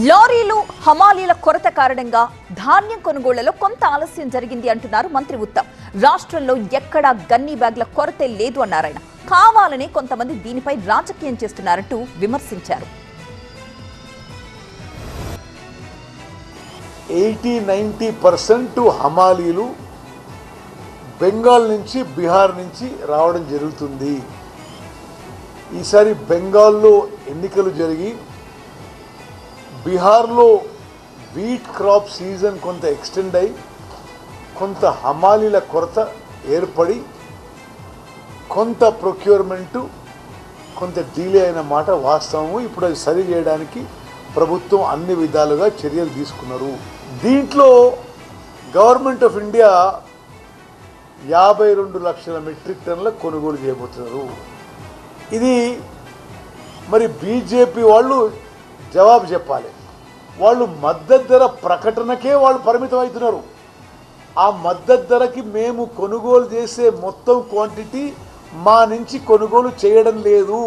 లారీలు హమాలీల కొరత కారణంగా ధాన్యం కొనుగోళ్లలో కొంత ఆలస్యం జరిగింది అంటున్నారు మంత్రి ఉత్తమ్. రాష్ట్రంలో ఎక్కడా గన్నీ బ్యాగ్ల కొరతే లేదు అన్నారాయన. కావాలని కొంతమంది దీనిపై రాజకీయం చేస్తున్నారంటూ విమర్శించారు. 80-90% హమాలీలు బెంగాల్ నుంచి బీహార్ నుంచి రావడం జరుగుతుంది. ఈసారి బెంగాల్లో ఎన్నికలు జరిగి బీహార్లో వీట్ క్రాప్ సీజన్ కొంత ఎక్స్టెండ్ అయి కొంత హమాలీల కొరత ఏర్పడి కొంత ప్రొక్యూర్మెంటు కొంత డీలే అయిన మాట వాస్తవము. ఇప్పుడు అది సరి చేయడానికి ప్రభుత్వం అన్ని విధాలుగా చర్యలు తీసుకున్నారు. దీంట్లో గవర్నమెంట్ ఆఫ్ ఇండియా 52 లక్షల మెట్రిక్ టన్నుల కొనుగోలు చేయబోతున్నారు. ఇది మరి బీజేపీ వాళ్ళు జవాబు చెప్పాలి. వాళ్ళు మద్దతు ధర ప్రకటనకే వాళ్ళు పరిమితం అవుతున్నారు. ఆ మద్దతు ధరకి మేము కొనుగోలు చేసే మొత్తం క్వాంటిటీ మా నుంచి కొనుగోలు చేయడం లేదు.